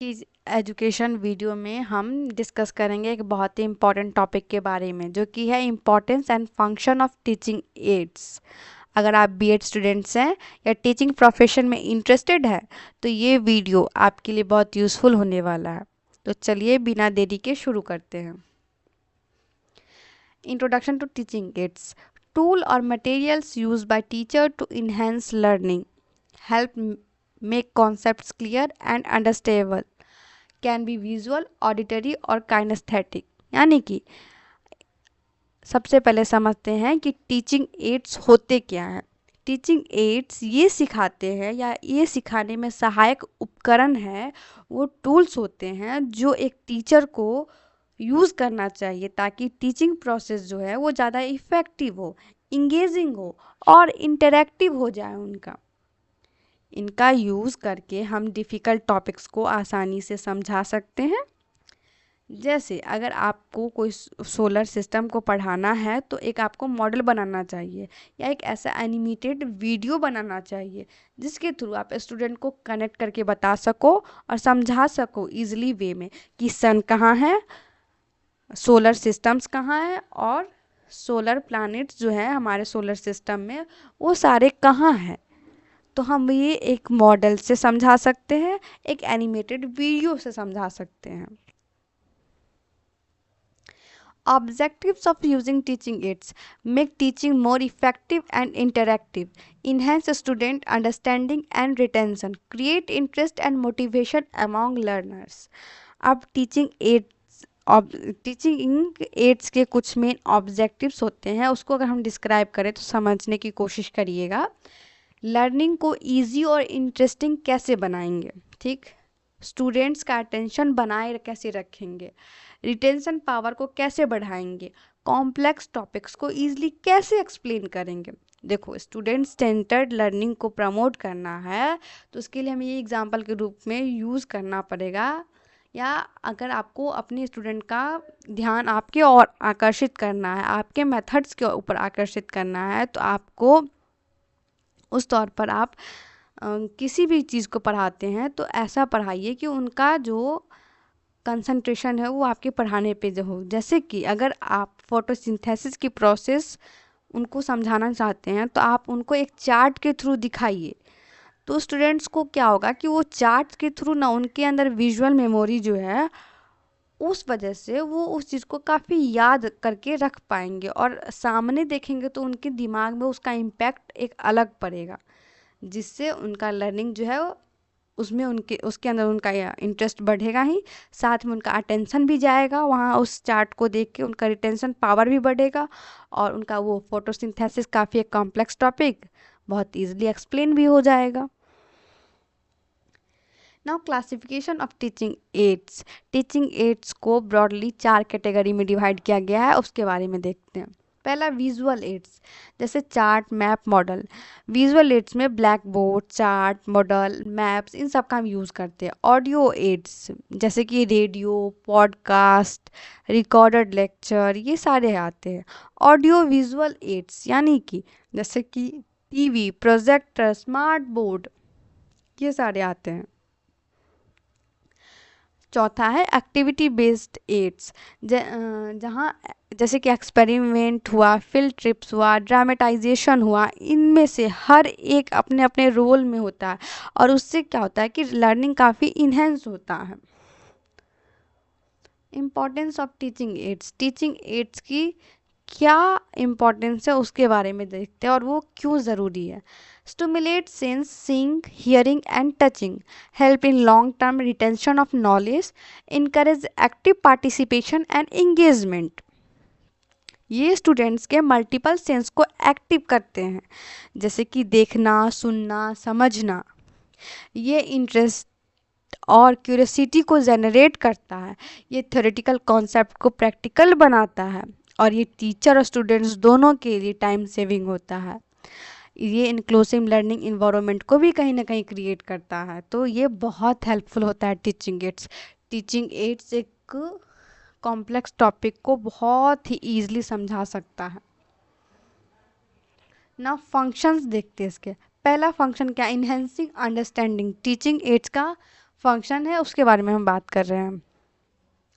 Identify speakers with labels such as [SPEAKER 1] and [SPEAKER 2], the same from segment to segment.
[SPEAKER 1] इस education video में हम डिस्कस करेंगे एक बहुत ही इम्पॉर्टेंट टॉपिक के बारे में, जो कि है importance and function of teaching ads. अगर आप बीएड स्टूडेंट्स हैं या टीचिंग प्रोफेशन में इंटरेस्टेड है तो ये वीडियो आपके लिए बहुत यूज़फुल होने वाला है। तो चलिए बिना देरी के शुरू करते हैं। Introduction to teaching aids. Tool और materials used by teacher to enhance learning, help make concepts clear and understandable, can be visual, auditory और काइनेस्थेटिक। यानी कि सबसे पहले समझते हैं कि टीचिंग एड्स होते क्या हैं। टीचिंग एड्स ये सिखाते हैं या ये सिखाने में सहायक उपकरण है, वो टूल्स होते हैं जो एक टीचर को यूज़ करना चाहिए ताकि टीचिंग प्रोसेस जो है वो ज़्यादा इफ़ेक्टिव हो, इंगेजिंग हो और इंटरैक्टिव हो जाए उनका। इनका यूज़ करके हम डिफ़िकल्ट टॉपिक्स को आसानी से समझा सकते हैं। जैसे अगर आपको कोई सोलर सिस्टम को पढ़ाना है तो एक आपको मॉडल बनाना चाहिए या एक ऐसा एनिमेटेड वीडियो बनाना चाहिए जिसके थ्रू आप स्टूडेंट को कनेक्ट करके बता सको और समझा सको इजीली वे में कि सन कहाँ है, सोलर सिस्टम्स कहाँ है और सोलर प्लैनेट्स जो है हमारे सोलर सिस्टम में वो सारे कहाँ हैं। तो हम ये एक मॉडल से समझा सकते हैं, एक एनिमेटेड वीडियो से समझा सकते हैं। Objectives of using teaching aids: make teaching more effective and interactive, enhance student understanding and retention, create interest and motivation among learners. अब टीचिंग एड्स के कुछ मेन ऑब्जेक्टिव्स होते हैं, उसको अगर हम डिस्क्राइब करें तो समझने की कोशिश करिएगा। लर्निंग को इजी और इंटरेस्टिंग कैसे बनाएंगे, ठीक, स्टूडेंट्स का अटेंशन बनाए कैसे रखेंगे, रिटेंशन पावर को कैसे बढ़ाएंगे, कॉम्प्लेक्स टॉपिक्स को ईजिली कैसे एक्सप्लेन करेंगे। देखो, स्टूडेंट सेंटर्ड लर्निंग को प्रमोट करना है तो उसके लिए हमें ये एग्जाम्पल के रूप में यूज़ करना पड़ेगा, या अगर आपको अपने स्टूडेंट का ध्यान आपके और आकर्षित करना है, आपके मेथड्स के ऊपर आकर्षित करना है, तो आपको उस तौर पर आप किसी भी चीज़ को पढ़ाते हैं तो ऐसा पढ़ाइए कि उनका जो कंसंट्रेशन है वो आपके पढ़ाने पे जो हो। जैसे कि अगर आप फोटोसिंथेसिस की प्रोसेस उनको समझाना चाहते हैं तो आप उनको एक चार्ट के थ्रू दिखाइए, तो स्टूडेंट्स को क्या होगा कि वो चार्ट के थ्रू ना उनके अंदर विजुअल मेमोरी जो है, उस वजह से वो उस चीज़ को काफ़ी याद करके रख पाएंगे और सामने देखेंगे तो उनके दिमाग में उसका इम्पैक्ट एक अलग पड़ेगा, जिससे उनका लर्निंग जो है उसमें उसके अंदर उनका इंटरेस्ट बढ़ेगा ही, साथ में उनका अटेंशन भी जाएगा वहाँ उस चार्ट को देख के, उनका रिटेंशन पावर भी बढ़ेगा और उनका वो फोटोसिंथेसिस काफ़ी एक कॉम्प्लेक्स टॉपिक बहुत ईजिली एक्सप्लेन भी हो जाएगा। Now classification of teaching aids. Teaching aids को ब्रॉडली 4 कैटेगरी में डिवाइड किया गया है, उसके बारे में देखते हैं। पहला विजुअल एड्स, जैसे chart, map, model. Visual aids में black board, chart, model, maps, इन सब का हम यूज़ करते हैं। ऑडियो एड्स जैसे कि रेडियो, पॉडकास्ट, रिकॉर्डेड लेक्चर, ये सारे आते हैं। ऑडियो विजुअल एड्स यानी कि जैसे कि टीवी, प्रोजेक्टर, स्मार्ट बोर्ड, ये सारे आते हैं। चौथा है एक्टिविटी बेस्ड एड्स, जहाँ जैसे कि एक्सपेरिमेंट हुआ, फील्ड ट्रिप्स हुआ, ड्रामेटाइजेशन हुआ, इनमें से हर एक अपने अपने रोल में होता है और उससे क्या होता है कि लर्निंग काफ़ी इन्हेंस होता है। इम्पॉर्टेंस ऑफ टीचिंग एड्स की क्या इम्पोर्टेंस है उसके बारे में देखते हैं और वो क्यों ज़रूरी है। Stimulate sense, seeing, hearing and touching, help in long term retention of knowledge, encourage active participation and engagement. ये स्टूडेंट्स के मल्टीपल सेंस को एक्टिव करते हैं, जैसे कि देखना, सुनना, समझना। ये इंटरेस्ट और क्यूरियोसिटी को जनरेट करता है, ये थ्योरेटिकल कॉन्सेप्ट को प्रैक्टिकल बनाता है और ये टीचर और स्टूडेंट्स दोनों के लिए टाइम सेविंग होता है। ये इंक्लूसिव लर्निंग इन्वायरमेंट को भी कहीं ना कहीं क्रिएट करता है, तो ये बहुत हेल्पफुल होता है टीचिंग एड्स एक कॉम्प्लेक्स टॉपिक को बहुत ही ईजिली समझा सकता है। ना फंक्शंस देखते हैं इसके। पहला फंक्शन क्या, इन्हेंसिंग अंडरस्टैंडिंग। टीचिंग एड्स का फंक्शन है उसके बारे में हम बात कर रहे हैं।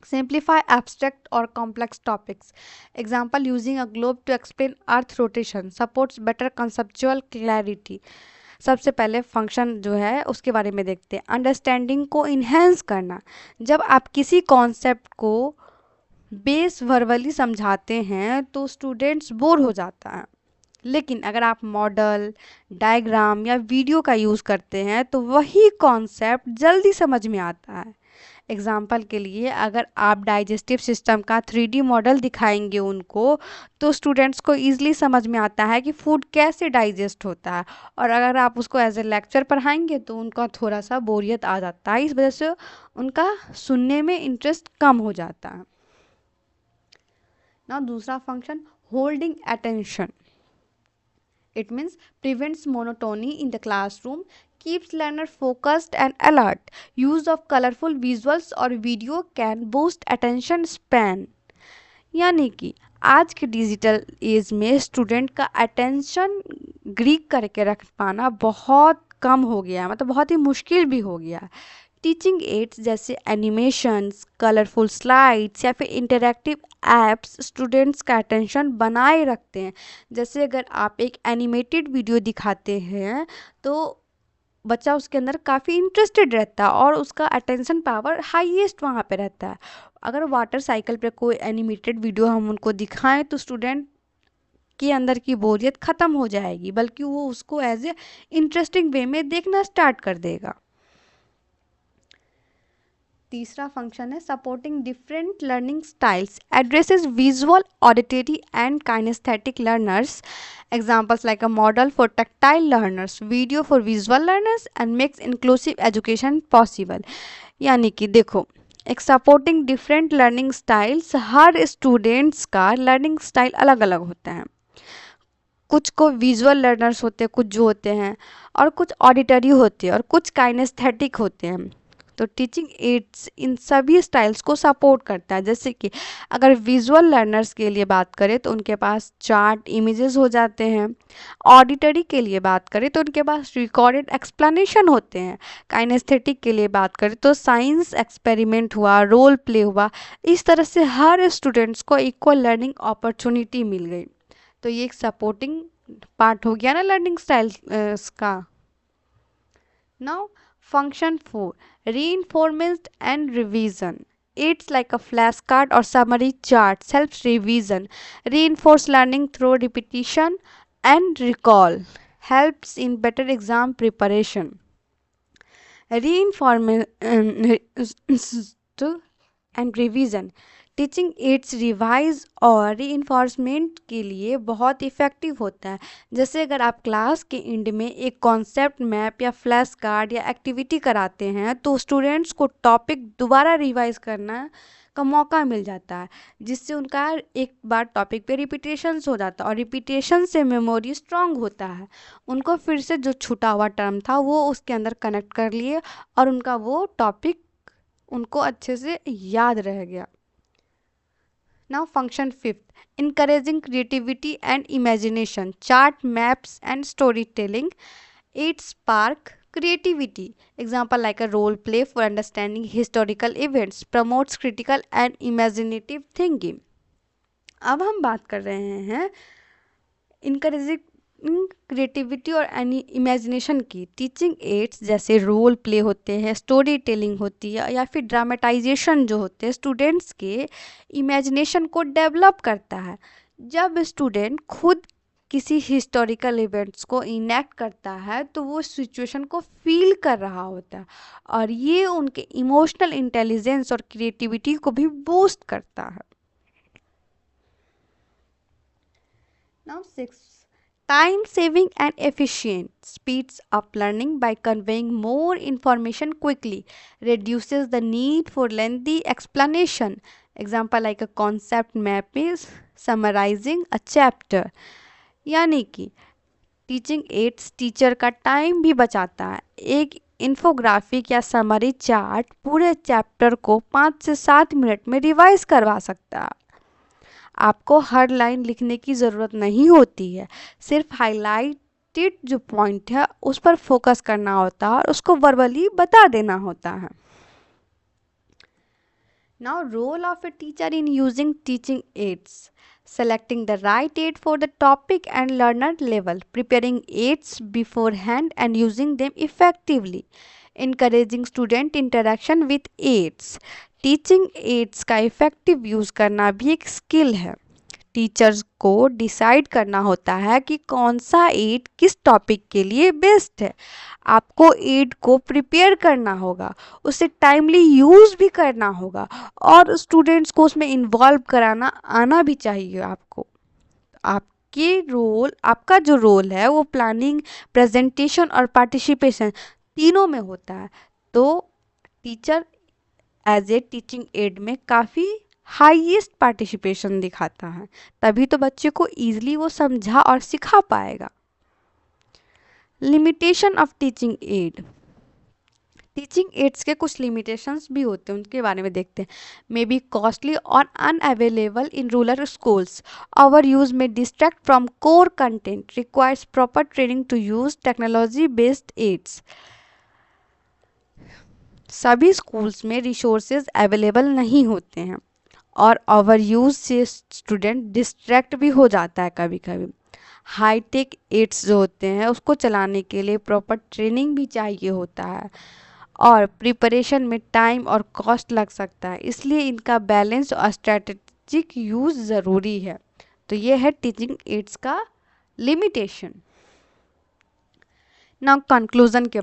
[SPEAKER 1] Simplify abstract or complex topics. Example, using a globe to explain earth rotation supports better conceptual clarity. सबसे पहले फंक्शन जो है उसके बारे में देखते हैं। अंडरस्टैंडिंग को इन्हेंस करना, जब आप किसी कॉन्सेप्ट को बेस वर्बली समझाते हैं तो स्टूडेंट्स बोर हो जाता है, लेकिन अगर आप मॉडल, डायग्राम या वीडियो का यूज़ करते हैं तो वही कॉन्सेप्ट जल्दी समझ में आता है। एग्जाम्पल के लिए, अगर आप डाइजेस्टिव सिस्टम का 3D मॉडल दिखाएंगे उनको, तो स्टूडेंट्स को ईजिली समझ में आता है कि फूड कैसे डाइजेस्ट होता है। और अगर आप उसको एज ए लेक्चर पढ़ाएंगे तो उनका थोड़ा सा बोरियत आ जाता है, इस वजह से उनका सुनने में इंटरेस्ट कम हो जाता है ना। दूसरा function, holding attention. It means prevents monotony in the classroom, keeps learner focused and alert. Use of colorful visuals or video can boost attention span. यानी कि आज के डिजिटल एज में स्टूडेंट का अटेंशन ग्रीक करके रख पाना बहुत कम हो गया है, मतलब बहुत ही मुश्किल भी हो गया है। टीचिंग एड्स जैसे एनिमेशंस, कलरफुल स्लाइड्स या फिर इंटरैक्टिव ऐप्स स्टूडेंट्स का अटेंशन बनाए रखते हैं। जैसे अगर आप एक एनिमेटेड वीडियो दिखाते हैं तो बच्चा उसके अंदर काफ़ी इंटरेस्टेड रहता है और उसका अटेंशन पावर हाईएस्ट वहाँ पे रहता है। अगर वाटर साइकिल पे कोई एनिमेटेड वीडियो हम उनको दिखाएं तो स्टूडेंट के अंदर की बोरियत ख़त्म हो जाएगी, बल्कि वो उसको एज ए इंटरेस्टिंग वे में देखना स्टार्ट कर देगा। तीसरा फंक्शन है supporting different learning styles, addresses visual, auditory and kinesthetic learners. Examples like a model for tactile learners, video for visual learners and makes inclusive education possible. यानी कि देखो, एक सपोर्टिंग डिफरेंट लर्निंग स्टाइल्स, हर students का learning style अलग अलग होता है। कुछ को विजुअल लर्नर्स होते हैं, कुछ जो होते हैं, और कुछ ऑडिटरी होते हैं और कुछ काइनेस्थेटिक होते हैं। तो टीचिंग एड्स इन सभी स्टाइल्स को सपोर्ट करता है। जैसे कि अगर विजुअल लर्नर्स के लिए बात करें तो उनके पास चार्ट, इमेजेस हो जाते हैं। ऑडिटरी के लिए बात करें तो उनके पास रिकॉर्डेड एक्सप्लेनेशन होते हैं। काइनेस्थेटिक के लिए बात करें तो साइंस एक्सपेरिमेंट हुआ, रोल प्ले हुआ। इस तरह से हर स्टूडेंट्स को इक्वल लर्निंग अपॉर्चुनिटी मिल गई। तो ये एक सपोर्टिंग पार्ट हो गया ना लर्निंग स्टाइल का। Now Function 4, reinforcement and revision. It's like a flashcard or summary chart, helps revision, reinforce learning through repetition and recall, helps in better exam preparation. Reinforcement and revision, teaching ads revise और reinforcement के लिए बहुत effective होता है। जैसे अगर आप class के एंड में एक कॉन्सेप्ट मैप या फ्लैश कार्ड या एक्टिविटी कराते हैं तो स्टूडेंट्स को टॉपिक दोबारा रिवाइज करना का मौका मिल जाता है, जिससे उनका एक बार टॉपिक पे रिपीटेशंस हो जाता है और रिपीटेशन से मेमोरी स्ट्रांग होता है। उनको फिर से जो छूटा हुआ टर्म था वो उसके अंदर कनेक्ट कर लिए और उनका वो टॉपिक उनको अच्छे से याद रह गया। Now function 5th, encouraging creativity and imagination, chart, maps and storytelling. It spark creativity. Example like a role play for understanding historical events, promotes critical and imaginative thinking. अब हम बात कर रहे हैं encouraging क्रिएटिविटी और इमेजिनेशन की। Teaching ads जैसे role play होते हैं, स्टोरी टेलिंग होती है या फिर ड्रामेटाइजेशन जो होते हैं, स्टूडेंट्स के इमेजिनेशन को डेवलप करता है। जब स्टूडेंट खुद किसी हिस्टोरिकल इवेंट्स को इनेक्ट करता है तो वो सिचुएशन को फील कर रहा होता है और ये उनके इमोशनल इंटेलिजेंस और क्रिएटिविटी को भी बूस्ट करता है। Now 6, time saving and efficient, speeds up learning by conveying more information quickly, reduces the need for lengthy explanation. Example like a concept map is summarizing a chapter. यानी कि teaching ads teacher का time भी बचाता है। एक infographic या summary chart पूरे chapter को 5 से 7 मिनट में रिवाइज करवा सकता है। आपको हर लाइन लिखने की ज़रूरत नहीं होती है, सिर्फ हाईलाइट जो पॉइंट है उस पर फोकस करना होता है और उसको वर्बली बता देना होता है। Now, role of a teacher in using teaching aids. Selecting the right aid for the topic and learner level. Preparing aids beforehand and using them effectively. Encouraging student interaction with aids. Teaching aids का effective use करना भी एक skill है। Teachers को decide करना होता है कि कौन सा एड किस टॉपिक के लिए बेस्ट है। आपको एड को प्रिपेयर करना होगा, उसे टाइमली यूज़ भी करना होगा और स्टूडेंट्स को उसमें इन्वॉल्व कराना आना भी चाहिए आपको। आपका जो रोल है वो प्लानिंग, प्रेजेंटेशन और पार्टिसिपेशन तीनों में होता है। तो teacher as a teaching aid में काफ़ी हाईएस्ट पार्टिसिपेशन दिखाता है, तभी तो बच्चे को ईजिली वो समझा और सिखा पाएगा। Limitation of teaching add. Teaching ads के कुछ लिमिटेशंस भी होते हैं, उनके बारे में देखते हैं। मे बी कॉस्टली और unavailable in rural schools. Over use में distract from core content. Requires proper training to use technology based aids. सभी स्कूल्स में रिसोर्सेज अवेलेबल नहीं होते हैं और ओवर यूज से स्टूडेंट डिस्ट्रैक्ट भी हो जाता है कभी कभी। हाईटेक एड्स जो होते हैं उसको चलाने के लिए प्रॉपर ट्रेनिंग भी चाहिए होता है और प्रिपरेशन में टाइम और कॉस्ट लग सकता है, इसलिए इनका बैलेंस और स्ट्रैटेजिक यूज़ ज़रूरी है। तो ये है टीचिंग एड्स का लिमिटेशन। नाउ कंक्लूजन के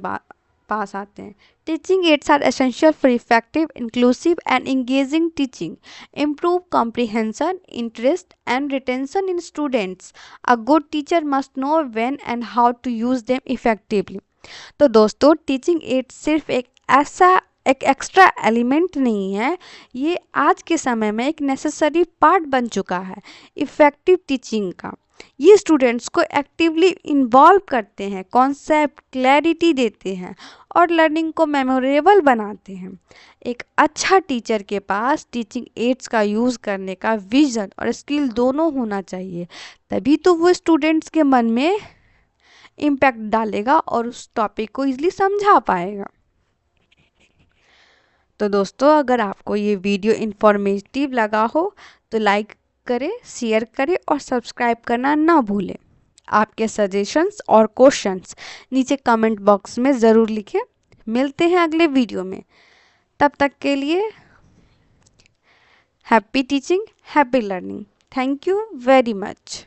[SPEAKER 1] पास आते हैं। Teaching aids are essential for effective, inclusive and engaging teaching, improve comprehension, interest and retention in students. A good teacher must know when and how to use them effectively. तो दोस्तों, teaching add सिर्फ एक extra element नहीं है, ये आज के समय में एक नेसेसरी पार्ट बन चुका है इफ़ेक्टिव टीचिंग का। ये स्टूडेंट्स को एक्टिवली इन्वॉल्व करते हैं, कॉन्सेप्ट क्लैरिटी देते हैं और लर्निंग को मेमोरेबल बनाते हैं। एक अच्छा टीचर के पास टीचिंग एड्स का यूज़ करने का विजन और स्किल दोनों होना चाहिए, तभी तो वो स्टूडेंट्स के मन में इम्पैक्ट डालेगा और उस टॉपिक को इजीली समझा पाएगा। तो दोस्तों, अगर आपको ये वीडियो इन्फॉर्मेटिव लगा हो तो लाइक करें, शेयर करें और सब्सक्राइब करना ना भूलें। आपके सजेशंस और क्वेश्चंस नीचे कमेंट बॉक्स में ज़रूर लिखें। मिलते हैं अगले वीडियो में, तब तक के लिए happy teaching, happy learning. Thank you very much.